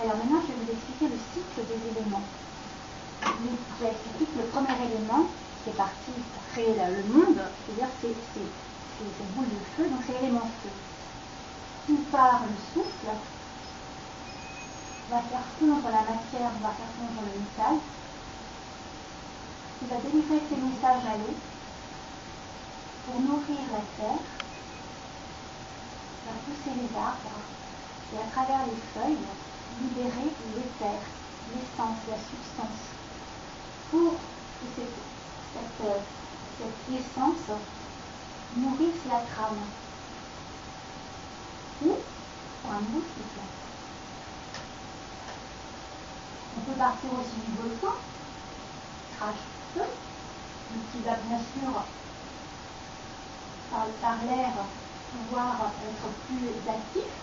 Alors maintenant, je vais vous expliquer le cycle des éléments. J'explique le premier élément qui est parti pour créer le monde, c'est-à-dire c'est cette boule de feu, donc c'est l'élément feu. Qui part le souffle, va faire fondre la matière, va faire fondre le métal, qui va délivrer ses messages à l'eau pour nourrir la terre, faire pousser les arbres, et à travers les feuilles, libérer l'éther, l'essence, la substance, pour que cette essence nourrisse la trame, ou pour un nouveau cycle. On peut partir aussi du volcan, crash feu, qui va bien sûr, par l'air, pouvoir être plus actif,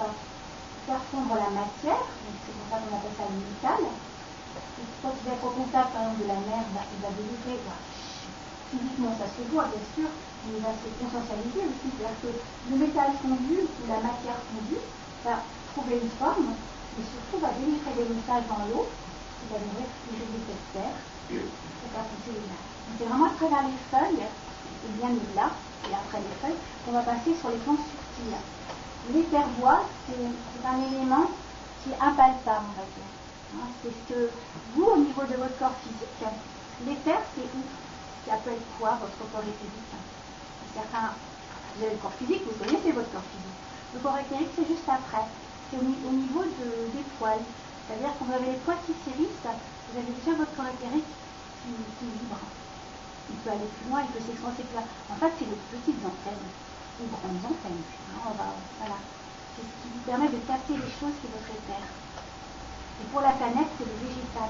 faire fondre la matière, donc c'est pour ça qu'on appelle ça le métal. Et quand il va être au contact par exemple de la mer, il va délivrer, physiquement ça se voit bien sûr, mais il va se potentialiser aussi, c'est-à-dire que le métal fondu ou la matière fondue va trouver une forme, et surtout va délivrer des messages dans l'eau, qui va venir irriguer cette terre, pour faire pousser les arbres. Donc c'est vraiment à travers les feuilles, et bien au-delà, et après les feuilles, qu'on va passer sur les plans subtils. L'éther-bois, c'est un élément qui est impalpable, on va dire. C'est ce que vous, au niveau de votre corps physique, l'éther, c'est où? Ça peut être quoi, votre corps éthérique? Certains, vous avez le corps physique, vous connaissez votre corps physique. Le corps éthérique, c'est juste après. C'est au niveau des poils. C'est-à-dire quand vous avez les poils qui s'hérissent, vous avez déjà votre corps éthérique qui vibre. Il peut aller plus loin, il peut s'expanser plus loin. En fait, c'est les petites antennes, ou grandes antennes. Voilà. C'est ce qui vous permet de capter les choses qui est votre éther. Et pour la planète, c'est le végétal.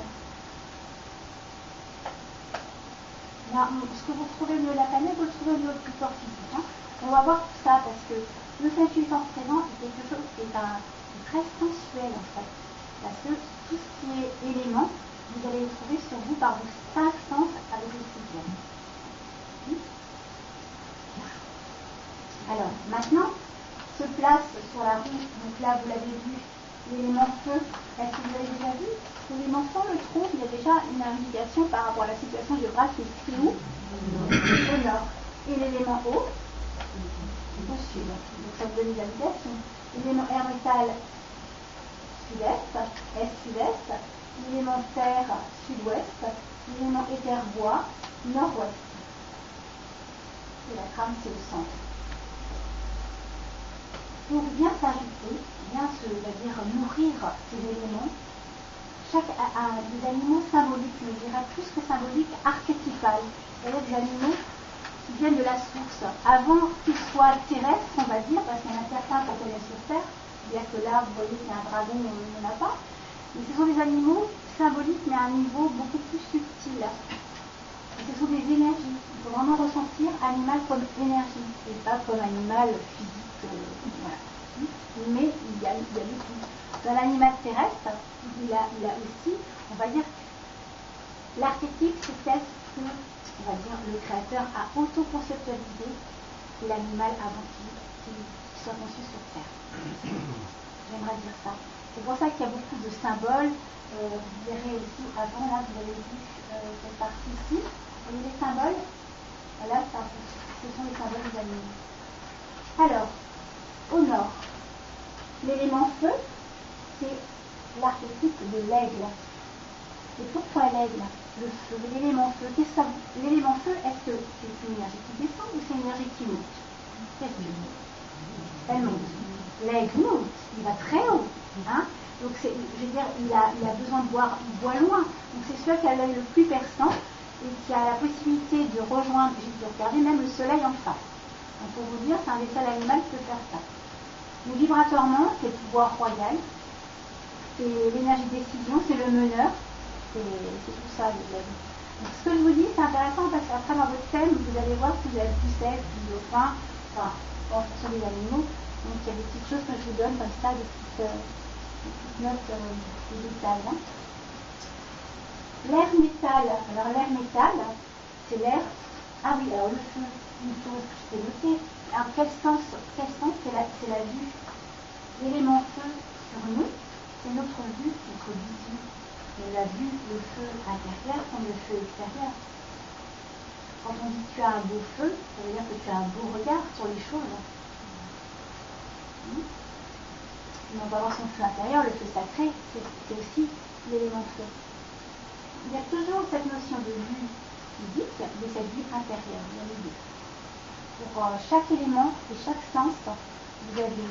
Là, ce que vous trouvez au niveau de la planète, vous le trouvez au niveau du corps physique. On va voir tout ça parce que le 28 ans présent est quelque chose qui est très sensuel en fait. Parce que tout ce qui est élément, vous allez le trouver sur vous par vos 5 sens avec le sixième. Alors, maintenant, se place sur la roue, donc là vous l'avez vu, l'élément feu. Est-ce que vous avez déjà vu? L'élément feu, on le trouve, il y a déjà une indication par rapport à la situation géographique. C'est où? Au nord. Et l'élément eau? Au sud. Donc ça vous donne une indication. L'élément air métal, sud-est, est-sud-est. L'élément terre, sud-ouest. L'élément éther bois, nord-ouest. Et la trame, c'est le centre. Pour bien s'ajouter, bien nourrir ces éléments, des animaux symboliques, mais je dirais plus que symboliques, archétypales, c'est-à-dire des animaux qui viennent de la source, avant qu'ils soient terrestres, on va dire, parce qu'il y en a certains qu'on connaît sur Terre, c'est-à-dire que là, vous voyez qu'il y a un dragon, on n'en a pas, mais ce sont des animaux symboliques, mais à un niveau beaucoup plus subtil. Et ce sont des énergies. Il faut vraiment ressentir animal comme énergie, et pas comme animal physique. Voilà. Mais il y a du tout. Dans l'animal terrestre, il a aussi, on va dire, l'archétype, c'est peut-être que, on va dire, le créateur a auto-conceptualisé l'animal avant qu'il soit conçu sur Terre. J'aimerais dire ça. C'est pour ça qu'il y a beaucoup de symboles. Vous verrez aussi, avant, là, vous avez vu cette partie ici. Vous voyez les symboles? Là, ce sont les symboles des animaux. Alors, au nord, l'élément feu, c'est l'archétype de l'aigle. Et pourquoi l'aigle? Le feu, l'élément feu. L'élément feu, est-ce que c'est une énergie qui descend ou c'est une énergie qui monte? Elle monte. L'aigle monte, il va très haut. Donc, je veux dire, il a besoin de voir, il voit loin. Donc, c'est celui qui a l'œil le plus perçant et qui a la possibilité de rejoindre, de regarder même le soleil en face. Donc, pour vous dire, c'est un des seuls animaux qui peut faire ça. Mais vibratoirement, c'est le pouvoir royal, c'est l'énergie de décision, c'est le meneur, c'est tout ça. Donc, ce que je vous dis, c'est intéressant parce qu'après, dans votre thème, vous allez voir si vous avez plus sec, plus dauphin, en fonction des animaux. Donc, il y a des petites choses que je vous donne comme ça, des petites notes de détail. L'air métal. Alors, l'air métal, c'est l'air. Ah oui, alors le feu, plutôt, je t'ai noté. Alors, quel sens c'est la vue? L'élément feu sur nous, c'est notre vue, notre vision. On a vu le feu intérieur comme le feu extérieur. Quand on dit que tu as un beau feu, ça veut dire que tu as un beau regard sur les choses. Mais on va voir son feu intérieur, le feu sacré, c'est aussi l'élément feu. Il y a toujours cette notion de vue physique, de cette vue intérieure. Il y a les deux. Pour chaque élément et chaque sens, vous avez.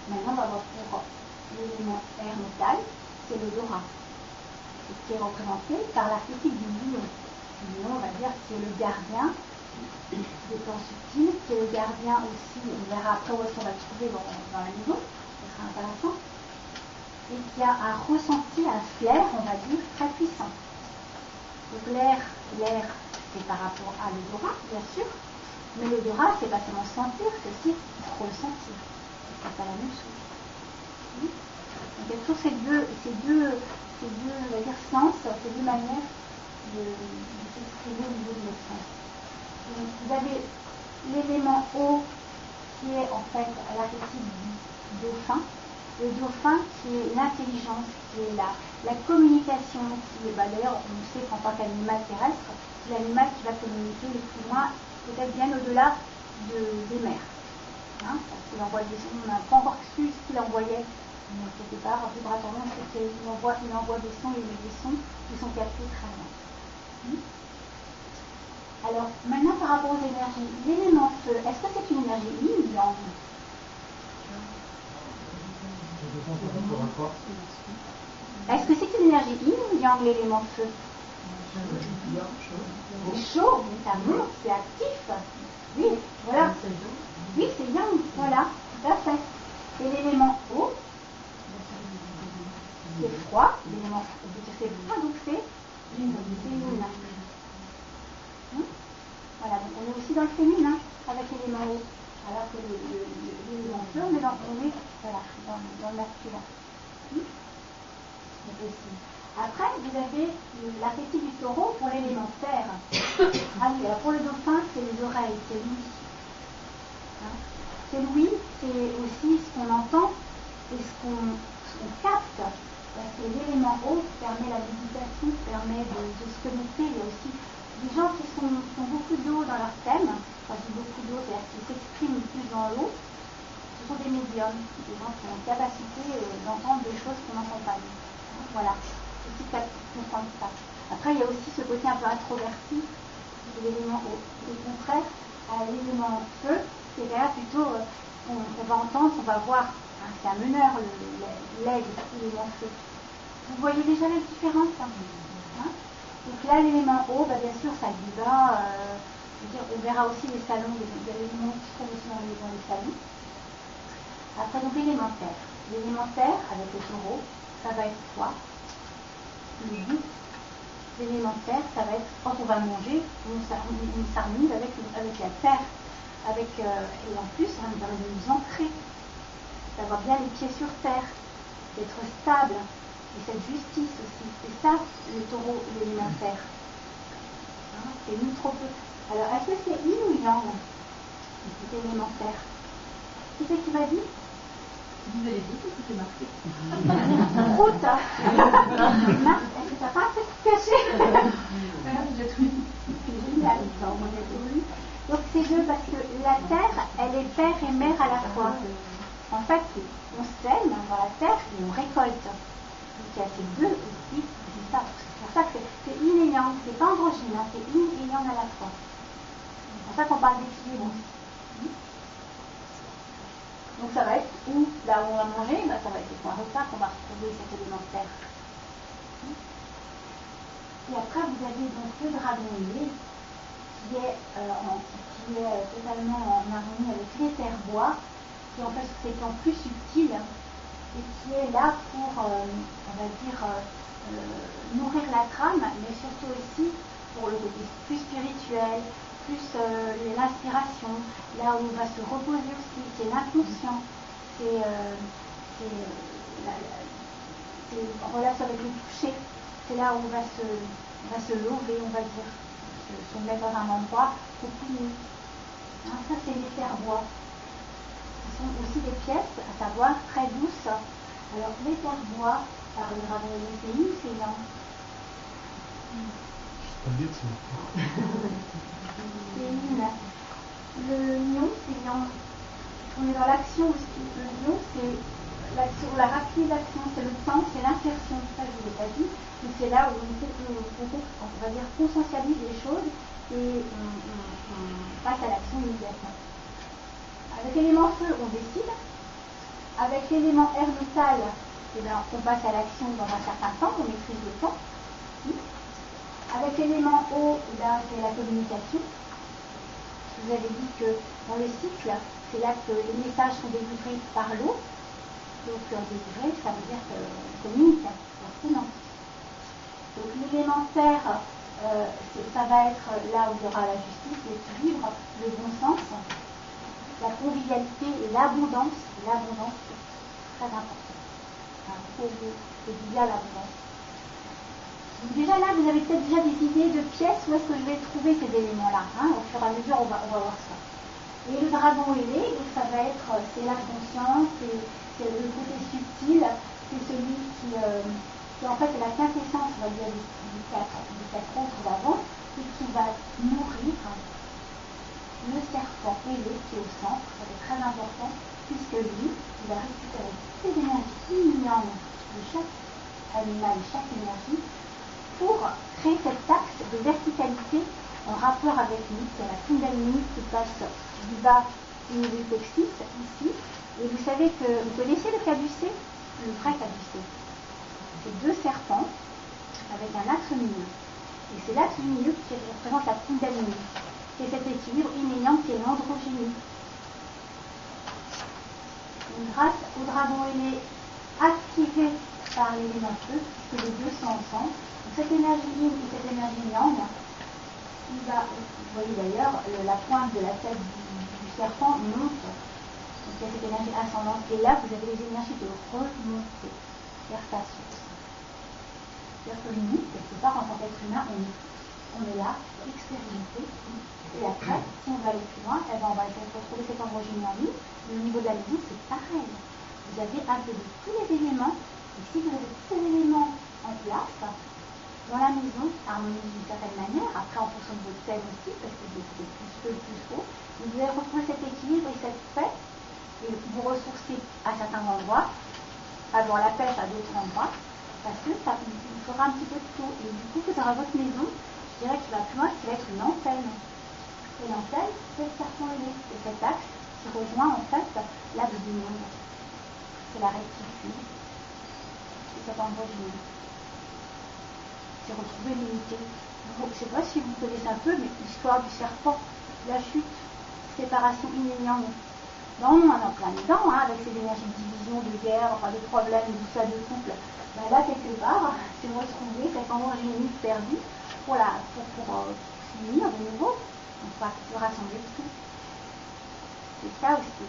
Maintenant, on va voir pour l'élément air métal, c'est l'odorat. Ce qui est représenté par l'archétype du lion. Le lion, on va dire, qui est le gardien des plans subtils, qui est le gardien aussi, on verra après où est-ce qu'on va le trouver dans la maison, ce sera intéressant, et qui a un ressenti, un flair, on va dire, très puissant. Donc l'air, c'est par rapport à l'odorat, bien sûr, mais l'odorat, c'est pas seulement sentir, c'est aussi ressentir. C'est pas la même chose. Donc il y a toujours ces deux, on va dire, sens, ces deux manières de s'exprimer au niveau de notre sens. Donc, vous avez l'élément eau qui est en fait l'archétype du dauphin. Le dauphin qui est l'intelligence, qui est la communication, qui est, d'ailleurs on sait qu'en tant qu'animal terrestre, c'est l'animal qui va communiquer le plus loin, peut-être bien au-delà des mers. Parce qu'il envoie des sons, on n'a pas encore su ce qu'il envoyait quelque part, vibratoirement, c'est qu'il envoie des sons et des sons qui sont captés très loin. Alors, maintenant par rapport aux énergies, l'élément feu, est-ce que c'est une énergie yin ou yang? Est-ce que c'est une énergie yin ou yang, l'élément feu? C'est chaud, mais ça monte, c'est actif. Oui, voilà. Oui, c'est yang, voilà, tout à fait. Et l'élément eau, c'est froid, l'élément c'est froid, donc c'est yin. Voilà, donc on est aussi dans le féminin avec l'élément eau, alors que l'élément feu, on est voilà, dans le masculin. Après, vous avez l'archétype du taureau pour l'élément terre. Ah oui, alors pour le dauphin, c'est les oreilles, c'est l'ouïe. C'est l'ouïe, c'est aussi ce qu'on entend et ce qu'on capte. Parce que l'élément eau permet la méditation, permet de se connecter. Il y a aussi des gens qui ont beaucoup d'eau dans leur thème. Quand je dis beaucoup d'eau, c'est-à-dire qu'ils s'expriment plus dans l'eau. Ce sont des médiums, des gens qui ont la capacité d'entendre des choses qu'on n'entend pas. Voilà, c'est aussi comprendre ça. Après, il y a aussi ce côté un peu introverti de l'élément eau. Au contraire, à l'élément feu, c'est là plutôt, on va entendre, on va voir, c'est un meneur, l'aigle, l'élément feu. Vous voyez déjà la différence, Donc là, l'élément eau, bien sûr, ça y va. On verra aussi les salons, il y a l'élément qui se trouve aussi dans les salons. Après, donc l'élémentaire. L'élémentaire, avec le taureau, ça va être quoi? Le goût. L'élémentaire, ça va être quand on va manger, on s'harmonise avec la terre. Et en plus, ça va nous ancrer, d'avoir bien les pieds sur terre, d'être stable, et cette justice aussi. C'est ça, le taureau, l'élémentaire. C'est ni trop peu. Alors, est-ce que c'est yin ou yang, cet élémentaire? Qui c'est qui m'a dit? Vous avez dit que c'était marqué. Route. Est-ce que t'as pas un peu caché? J'ai tout lu. Génial. Donc c'est deux parce que la terre, elle est père et mère à la fois. En fait, on sème dans la terre et on récolte. Donc il y a ces deux aussi. C'est ça. C'est pour ça que c'est yin et yang. C'est pas androgyne, c'est yin et yang à la fois. C'est pour ça qu'on parle d'équilibre. Donc ça va être là où on va manger, ça va être un repas qu'on va retrouver cet élémentaire. Et après vous avez donc le dragonnier qui est totalement en harmonie avec les terres-bois, qui en fait c'est plans plus subtil et qui est là pour, on va dire, nourrir la trame, mais surtout aussi pour le côté plus spirituel, plus l'inspiration, là où on va se reposer aussi, c'est l'inconscient, c'est en relation avec le toucher, c'est là où on va se lever, on va dire, se mettre dans un endroit pour prier. Ça c'est les terres-bois. Ce sont aussi des pièces, à savoir très douces, Alors, les terres bois, par le dragon ailé, c'est yin ou c'est yang? C'est yin. Le lion, c'est yang. On est dans l'action aussi. Le lion, c'est l'action, la rapide action, c'est le temps, c'est l'insertion. Ça, je ne vous ai pas dit. Mais c'est là où on va dire, conscientialise les choses et on passe à l'action immédiatement. Avec l'élément feu, on décide. Avec l'élément air métal, eh bien, on passe à l'action dans un certain temps, on maîtrise le temps. Avec l'élément eau, eh bien, c'est la communication. Je vous avais dit que dans le cycle, c'est là que les messages sont délivrés par l'eau. Donc délivré, ça veut dire qu'on communique, forcément. Donc l'élément terre, ça va être là où il y aura la justice, l'équilibre, le bon sens, la convivialité et l'abondance. L'abondance, c'est très important. C'est bien l'abondance. Donc déjà là, vous avez peut-être déjà des idées de pièces où est-ce que je vais trouver ces éléments-là. Au fur et à mesure, on va voir ça. Et le dragon ailé, donc ça va être, c'est la conscience, c'est le côté subtil, c'est celui qui en fait est la quintessence, on va dire, des quatre autres d'avant, et qui va nourrir le serpent ailé qui est au centre. Ça va être très important, puisque lui, il va récupérer toutes les énergies yin de chaque animal, chaque énergie, pour créer cet axe de verticalité en rapport avec lui, c'est la Kundalini qui passe du bas du niveau coccyx, ici. Et vous savez que, vous connaissez le caducée, le vrai caducée. C'est deux serpents avec un axe au milieu. Et c'est l'axe du milieu qui représente la Kundalini. C'est cet équilibre yin qui est l'androgynie. Grâce au dragon ailé activé par l'élément feu, puisque les deux sont ensemble, donc cette énergie yin et cette énergie yang, il va, vous voyez d'ailleurs, la pointe de la tête du serpent monte, donc il y a cette énergie ascendante, et là vous avez les énergies de remonter vers sa source. C'est-à-dire que nous, quelque part, en tant qu'être humain, on est là, expérimenté, et après, si on va aller plus loin, on va retrouver cette androgynie en nous. Le niveau de la maison, c'est pareil. Vous avez appelé tous les éléments, et si vous avez tous les éléments en place, dans la maison, harmonie d'une certaine manière, après en fonction de votre thème aussi, parce que c'est plus peu, plus haut, vous allez retrouver cet équilibre et cette paix, et vous ressourcer à certains endroits, avoir la pêche à d'autres endroits, parce que ça vous fera un petit peu de tout. Et du coup, vous aurez votre maison, je dirais qu'il va plus loin, qui va être une antenne. Et l'antenne, c'est le serpent ailé, c'est cet axe qui rejoint en fait l'axe du monde. C'est la rectitude, c'est cet androgynie. C'est retrouver l'unité. Je ne sais pas si vous connaissez un peu, mais l'histoire du serpent, la chute, séparation yin et yang. Non, on est en plein dedans, avec ces énergies de division, de guerre, enfin de problèmes, tout ça, de couple. Ben là, quelque part, c'est retrouver cette androgynie perdue pour s'unir de nouveau. On va se rassembler tout. C'est ça aussi.